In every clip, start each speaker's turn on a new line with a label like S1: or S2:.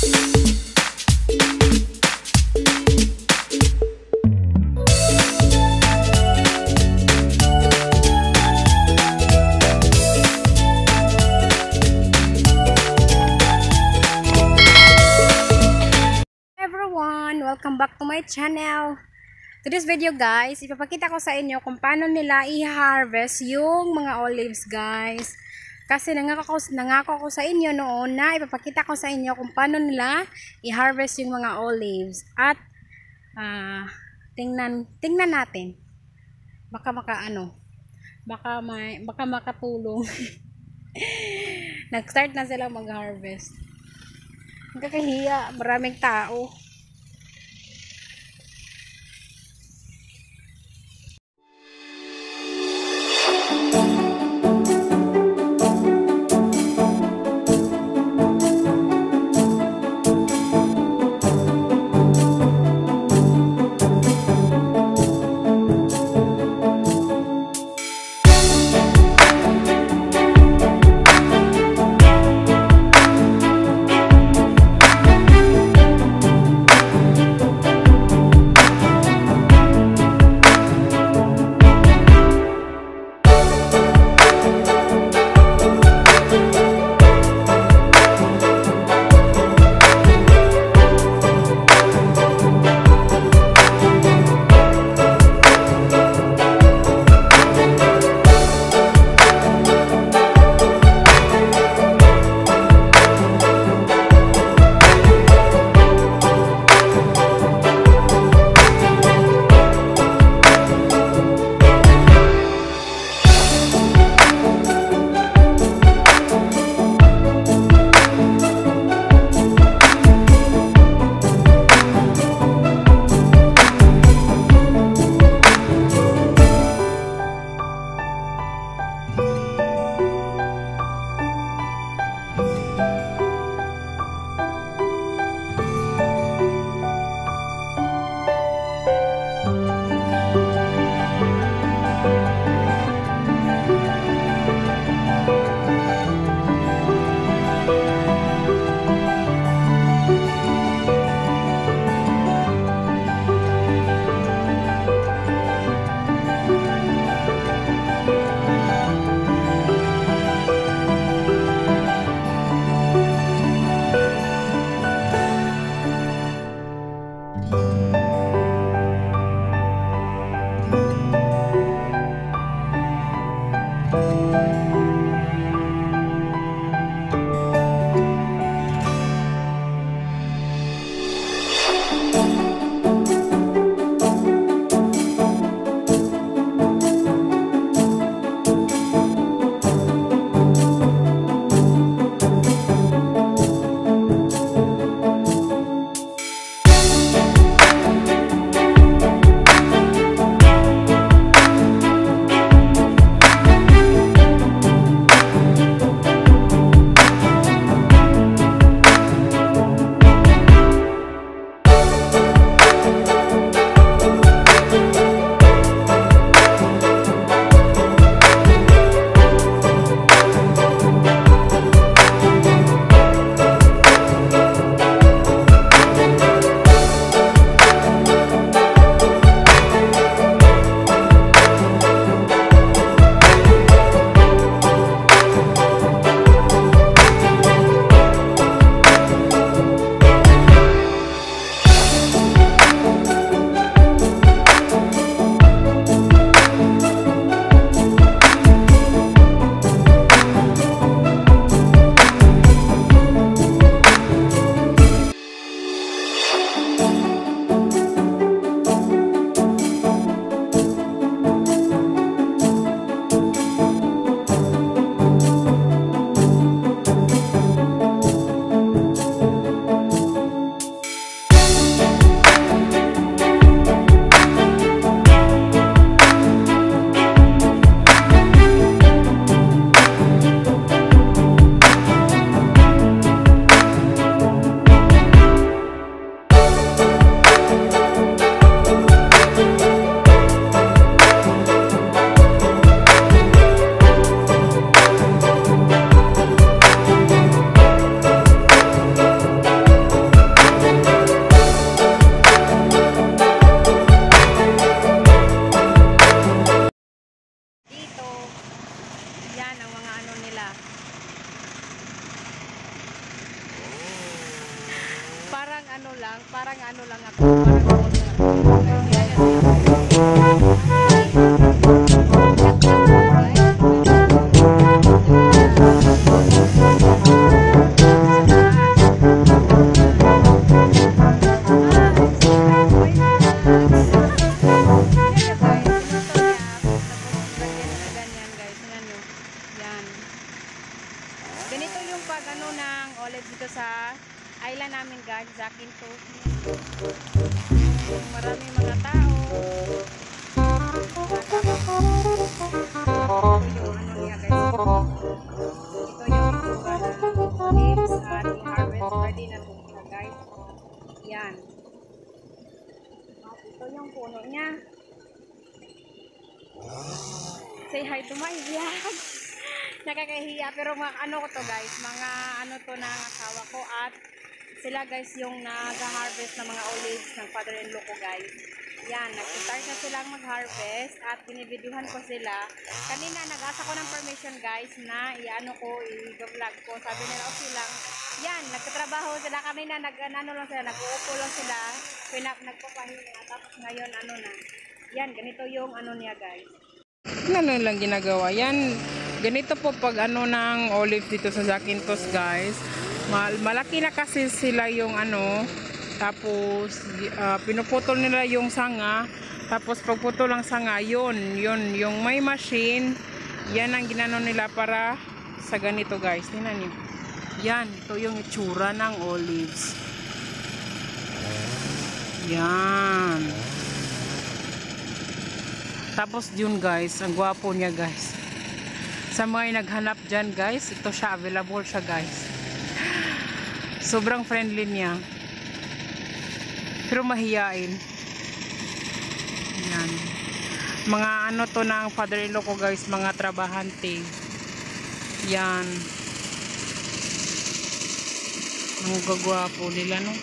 S1: Welcome back to my channel. Today's video guys, ipapakita ko sa inyo kung paano nila i-harvest yung mga olives guys. Kasi nangako ko sa inyo noon na ipapakita ko sa inyo kung paano nila i-harvest yung mga olives. At tingnan natin. Baka makatulong. Nag-start na sila mag-harvest. Nakakahiya, maraming tao. ano lang, parang ano lang ako, parang ako lang ganito yung pag ano ng olive dito sa island namin guys, Zakynthos. Maraming mga tao. Ito yung ano niya guys. Ito yung itsura ng olives at i-harvest. Ready na ito sila guys. Yan. At ito yung puno niya. Say hi to my vlog. Nakakahiya pero mga ano ko to guys, mga ano to ng asawa ko at sila guys yung nag-harvest ng mga olives ng father-in-law ko guys. Yan, nag-start na silang mag-harvest at binibidyuhan ko sila. Kanina nag-asa ko ng permission guys na i-ano ko, i-vlog ko. Sabi nila okay lang. Yan, nagtatrabaho sila kanina, nag-ano lang sila, nag-uupo lang sila, nagpapahinga. Tapos ngayon ano na. Yan, ganito yung ano niya guys.
S2: Ano lang ginagawa yan, ganito po pag ano ng olive dito sa Zakynthos guys, malaki na kasi sila yung ano, tapos pinuputol nila yung sanga, tapos pagputol ng sanga yun yung may machine, yan ang ginano nila para sa ganito guys. Tingnan niyo, yan, ito yung itsura ng olives, yan. Tapos yun guys, ang gwapo niya guys. Sa mga naghanap dyan guys, ito siya, available siya guys. Sobrang friendly niya. Pero mahiyain. Yan. Mga ano to ng father-in-law ko guys, mga trabahante. Yan. Ang gagwapo nila no.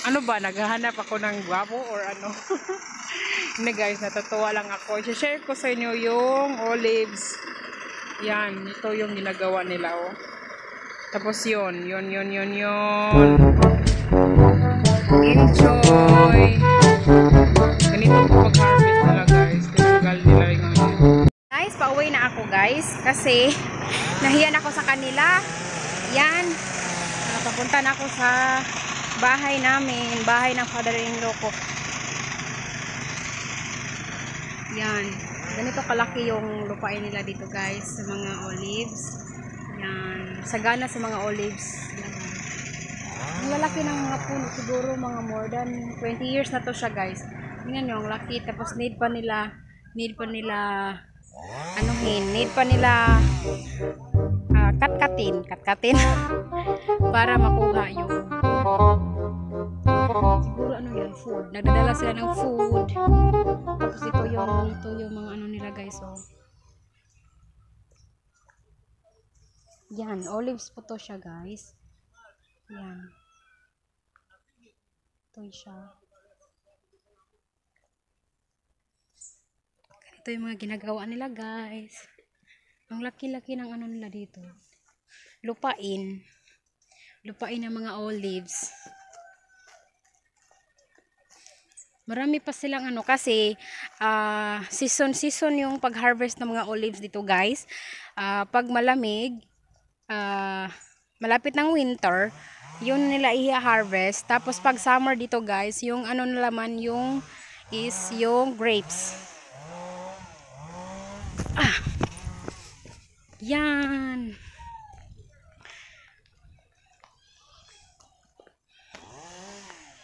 S2: Ano ba, naghahanap ako ng gwapo or ano? Hindi guys, natutuwa lang ako. I-share ko sa inyo yung olives. Yan, ito yung ginagawa nila oh. Tapos yun. Enjoy! Ganito po pag-harvest nila guys. Tinagal nila yung ano.
S1: Guys, pauwi na ako guys kasi nahiyan ako sa kanila. Yan. Papunta na ako sa bahay namin, bahay ng father-in-law ko. Yan. Ganito kalaki yung lupain nila dito guys sa mga olives. Yan. Sagana sa mga olives. Yan. Ang lalaki ng mga puno, siguro mga more than 20 years na to siya guys. Tingnan nyo, ang laki. Tapos need pa nila katkatin para makuha yung siguro ano yan, food. Nagdadala sila ng food. Tapos ito yung mga ano nila guys oh. Yan, olives po to siya guys. Yan. Ito siya. Ito yung mga ginagawa nila guys. Ang laki-laki ng ano nila dito. Lupain ng mga olives. Marami pa silang ano kasi season yung pag-harvest ng mga olives dito guys. Pag malamig, malapit ng winter, yun nila i-harvest. Tapos pag summer dito guys, yung ano naman yung grapes. Yan.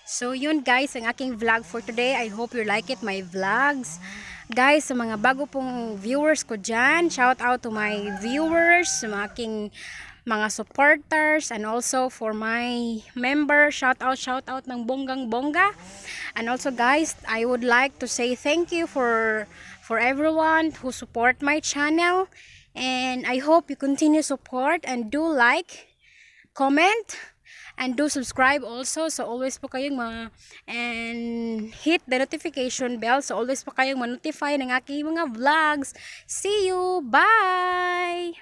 S1: So yun guys, ang aking vlog for today. I hope you like it, my vlogs. Guys, sa mga bago pong viewers ko dyan, shout out to my viewers, sa mga aking mga supporters, and also for my member, shout out ng bonggang bongga. And also guys, I would like to say thank you for everyone who support my channel. And I hope you continue support and do like, comment, and do subscribe also. So always po kayong and hit the notification bell. So always po kayong ma-notify ng aking mga vlogs. See you! Bye!